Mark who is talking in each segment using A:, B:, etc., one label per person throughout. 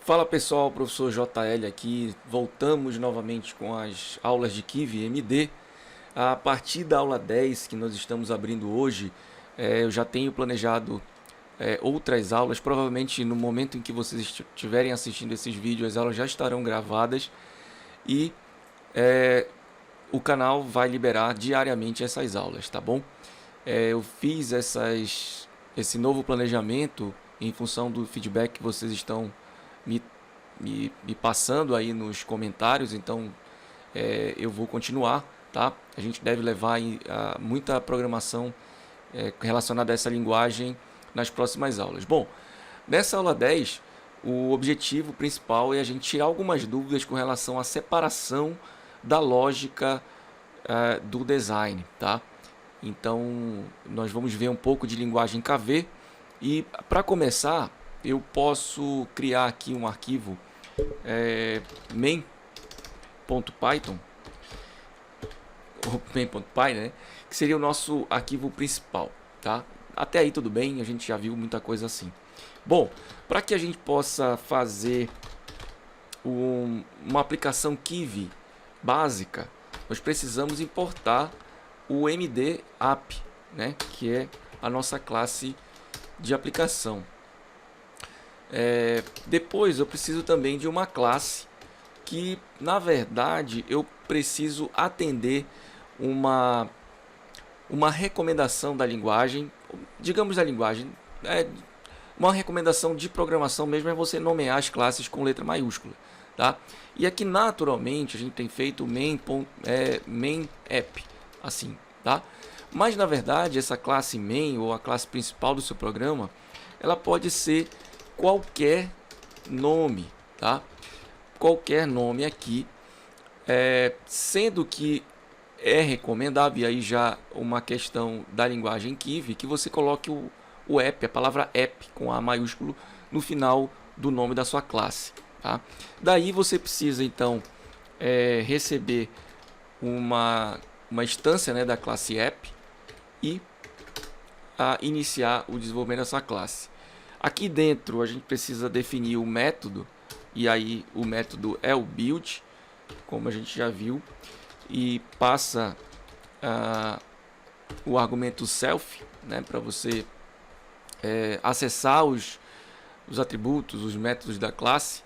A: Fala pessoal, professor JL aqui. Voltamos novamente com as aulas de Kivi MD. A partir da aula 10 que nós estamos abrindo hoje, eu já tenho planejado outras aulas. Provavelmente no momento em que vocês estiverem assistindo esses vídeos, as aulas já estarão gravadas e o canal vai liberar diariamente essas aulas, tá bom? Eu fiz esse novo planejamento em função do feedback que vocês estão me passando aí nos comentários, então eu vou continuar, tá? A gente deve levar muita programação relacionada a essa linguagem nas próximas aulas. Bom, nessa aula 10, o objetivo principal é a gente tirar algumas dúvidas com relação à separação da lógica do design, tá? Então, nós vamos ver um pouco de linguagem KV e, para começar, eu posso criar aqui um arquivo main.python ou main.py, né? Que seria o nosso arquivo principal, tá? Até aí tudo bem, a gente já viu muita coisa assim. Bom, para que a gente possa fazer uma aplicação Kivi básica, nós precisamos importar o MD app, né? Que é a nossa classe de aplicação. Depois eu preciso também de uma classe que, na verdade, eu preciso atender uma recomendação da linguagem, digamos da linguagem, uma recomendação de programação mesmo é você nomear as classes com letra maiúscula, tá? E aqui naturalmente a gente tem feito main app, assim, tá? Mas na verdade essa classe main ou a classe principal do seu programa, ela pode ser qualquer nome, tá? Qualquer nome aqui, sendo que é recomendável, e aí já uma questão da linguagem Kivi, que você coloque o app, a palavra app com A maiúsculo no final do nome da sua classe, tá? Daí você precisa então receber uma instância, né, da classe app e iniciar o desenvolvimento dessa classe. Aqui dentro a gente precisa definir o método, e aí o método é o build, como a gente já viu, e passa o argumento self, né, para você acessar os atributos, os métodos da classe,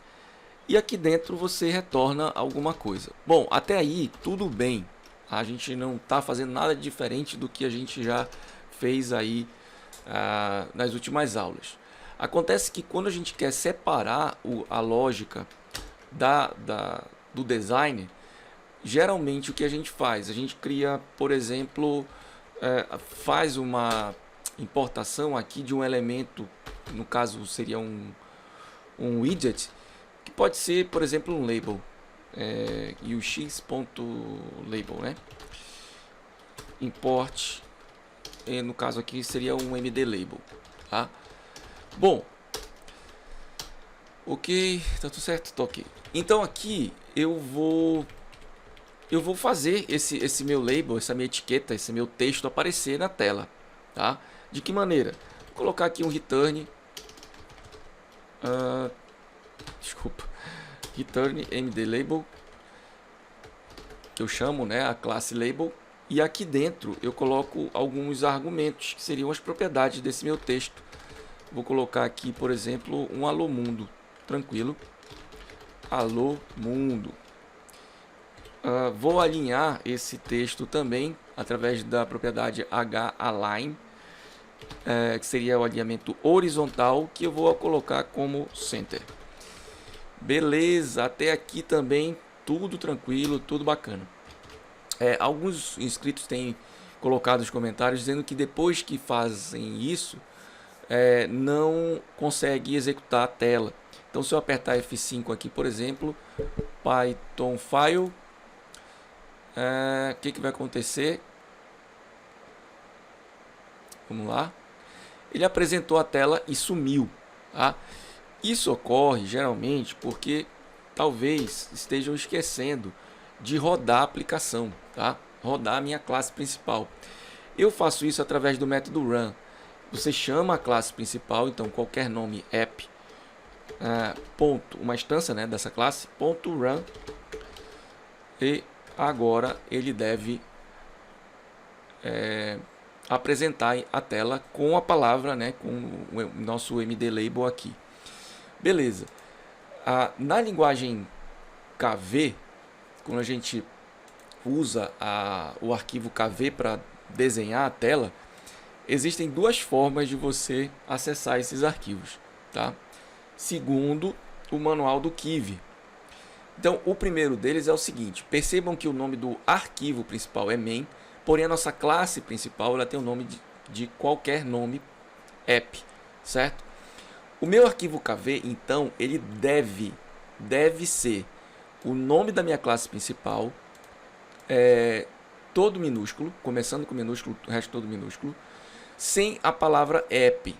A: e aqui dentro você retorna alguma coisa. Bom, até aí tudo bem, a gente não está fazendo nada diferente do que a gente já fez aí nas últimas aulas. Acontece que quando a gente quer separar a lógica do design, geralmente o que a gente faz? A gente cria, por exemplo, faz uma importação aqui de um elemento, no caso seria um widget, que pode ser, por exemplo, um label, ux.label, né? Import, no caso aqui seria um MD label, tá? Bom, ok, tá tudo certo, tô ok. Então aqui eu vou fazer esse meu label, essa minha etiqueta, esse meu texto aparecer na tela, tá? De que maneira? Vou colocar aqui um return, return MD label, que eu chamo, né, a classe label, e aqui dentro eu coloco alguns argumentos que seriam as propriedades desse meu texto. Vou colocar aqui, por exemplo, um alô mundo, tranquilo, alô mundo. Vou alinhar esse texto também através da propriedade halign, que seria o alinhamento horizontal, que eu vou colocar como center. Beleza, até aqui também tudo tranquilo, tudo bacana. Alguns inscritos têm colocado os comentários dizendo que depois que fazem isso, não consegue executar a tela. Então se eu apertar F5 aqui, por exemplo, Python file, o que vai acontecer? Vamos lá. Ele apresentou a tela e sumiu, tá? Isso ocorre geralmente porque talvez estejam esquecendo de rodar a aplicação, tá? Rodar a minha classe principal. Eu faço isso através do método run. Você chama a classe principal, então qualquer nome app, ponto, uma instância, né, dessa classe, ponto run, e agora ele deve apresentar a tela com a palavra, né, com o nosso MD label aqui. Beleza. Na linguagem KV, quando a gente usa o arquivo KV para desenhar a tela, existem duas formas de você acessar esses arquivos, tá? Segundo o manual do Kivy. Então, o primeiro deles é o seguinte: percebam que o nome do arquivo principal é main, porém a nossa classe principal ela tem o nome de qualquer nome app, certo? O meu arquivo KV, então, ele deve ser o nome da minha classe principal, todo minúsculo, começando com minúsculo, o resto todo minúsculo, sem a palavra app.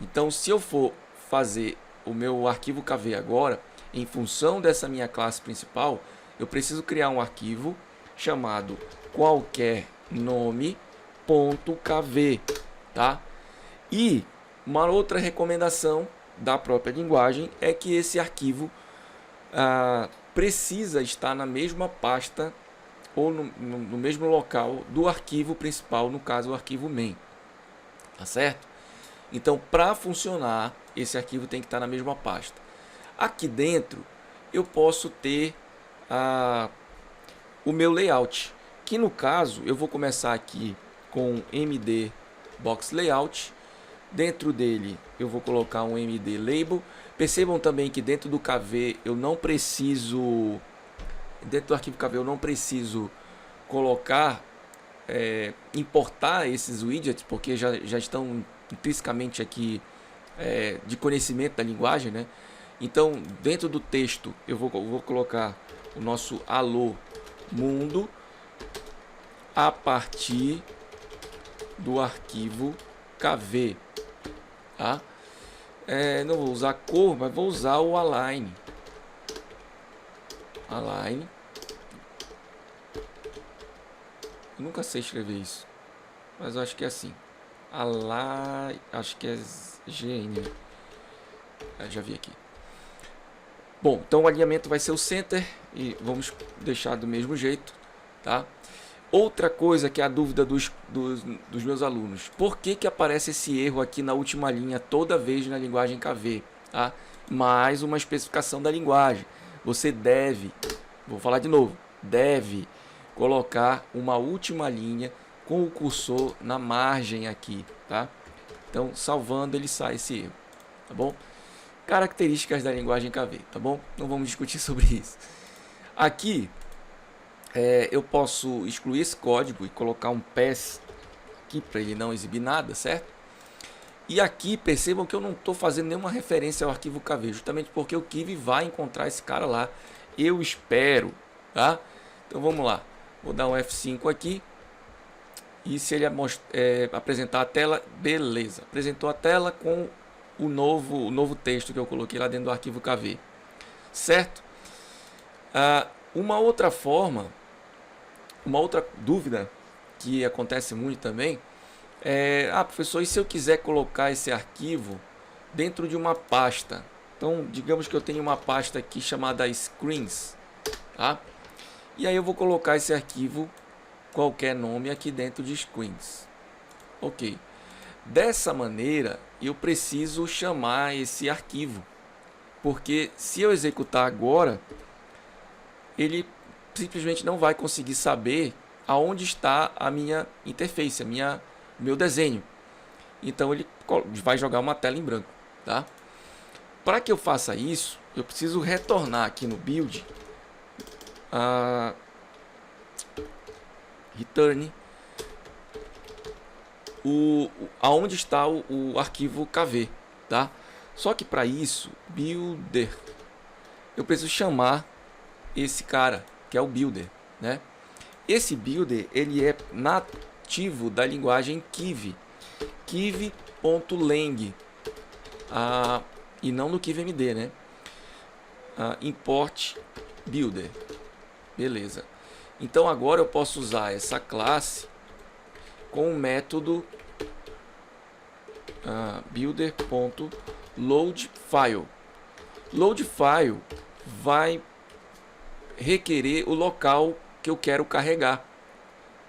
A: Então, se eu for fazer o meu arquivo KV agora, em função dessa minha classe principal, eu preciso criar um arquivo chamado qualquer nome.kv, tá? E uma outra recomendação da própria linguagem é que esse arquivo precisa estar na mesma pasta ou no mesmo local do arquivo principal, no caso o arquivo main, tá certo? Então, para funcionar, esse arquivo tem que estar na mesma pasta. Aqui dentro eu posso ter o meu layout, que no caso eu vou começar aqui com MD Box Layout. Dentro dele eu vou colocar um MD Label. Percebam também que dentro do KV eu não preciso, dentro do arquivo KV eu não preciso colocar, importar esses widgets, porque já estão intrinsecamente aqui de conhecimento da linguagem, né? Então, dentro do texto, eu vou colocar o nosso alô mundo a partir do arquivo KV, tá? Não vou usar cor, mas vou usar o align. Align. Eu nunca sei escrever isso, mas eu acho que é assim. Align, acho que é GN. Já vi aqui. Bom, então o alinhamento vai ser o center e vamos deixar do mesmo jeito, tá? Outra coisa que é a dúvida dos meus alunos: por que aparece esse erro aqui na última linha toda vez na linguagem KV? Tá? Mais uma especificação da linguagem. Você deve, vou falar de novo, deve colocar uma última linha com o cursor na margem aqui, tá? Então, salvando, ele sai esse erro, tá bom? Características da linguagem KV, tá bom? Não vamos discutir sobre isso. Aqui, eu posso excluir esse código e colocar um pass aqui para ele não exibir nada, certo? E aqui, percebam que eu não estou fazendo nenhuma referência ao arquivo KV, justamente porque o Kivy vai encontrar esse cara lá. Eu espero, tá? Então vamos lá. Vou dar um F5 aqui. E se ele apresentar a tela, beleza. Apresentou a tela com o novo texto que eu coloquei lá dentro do arquivo KV, certo? Uma outra forma, uma outra dúvida que acontece muito também é: professor, e se eu quiser colocar esse arquivo dentro de uma pasta? Então, digamos que eu tenho uma pasta aqui chamada screens, tá? E aí eu vou colocar esse arquivo, qualquer nome, aqui dentro de screens. Ok. Dessa maneira, eu preciso chamar esse arquivo, porque se eu executar agora, ele simplesmente não vai conseguir saber aonde está a minha interface, o meu desenho. Então ele vai jogar uma tela em branco, tá? Para que eu faça isso, eu preciso retornar aqui no build return aonde está o arquivo KV, tá? Só que para isso, builder, eu preciso chamar esse cara, que é o builder, né? Esse builder, ele é nativo da linguagem Kivy, kivy.lang, e não no KivyMD, né? Import builder, beleza. Então agora eu posso usar essa classe com o método builder.loadFile. Load file vai requerer o local que eu quero carregar,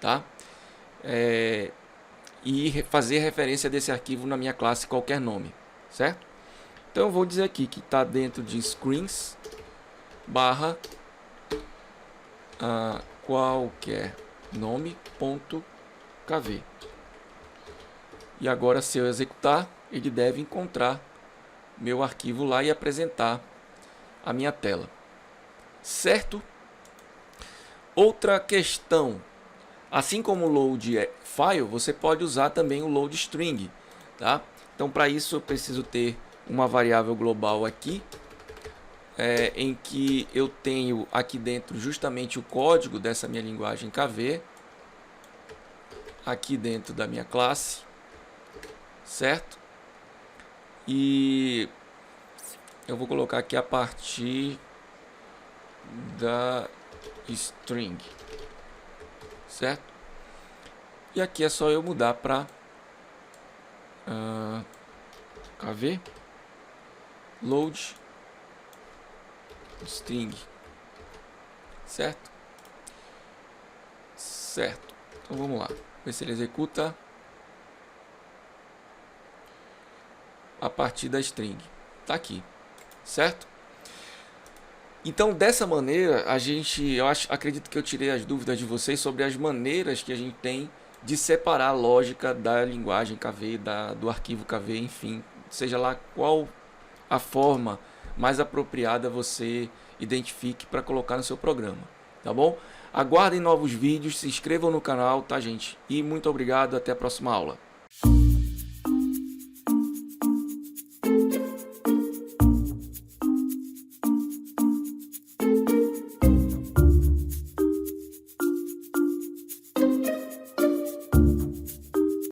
A: tá? E fazer referência desse arquivo na minha classe qualquer nome, certo? Então eu vou dizer aqui que está dentro de screens barra qualquer nome.kv. E agora, se eu executar, ele deve encontrar meu arquivo lá e apresentar a minha tela, certo? Outra questão, assim como o load file, você pode usar também o load string, tá? Então, para isso eu preciso ter uma variável global aqui, em que eu tenho aqui dentro justamente o código dessa minha linguagem KV, aqui dentro da minha classe, certo? E eu vou colocar aqui a partir da string, certo? E aqui é só eu mudar para KV load string, certo? Certo. Então vamos lá, ver se ele executa a partir da string. Tá aqui, certo? Então, dessa maneira, acredito que eu tirei as dúvidas de vocês sobre as maneiras que a gente tem de separar a lógica da linguagem KV, do arquivo KV, enfim, seja lá qual a forma mais apropriada você identifique para colocar no seu programa, tá bom? Aguardem novos vídeos, se inscrevam no canal, tá, gente? E muito obrigado, até a próxima aula.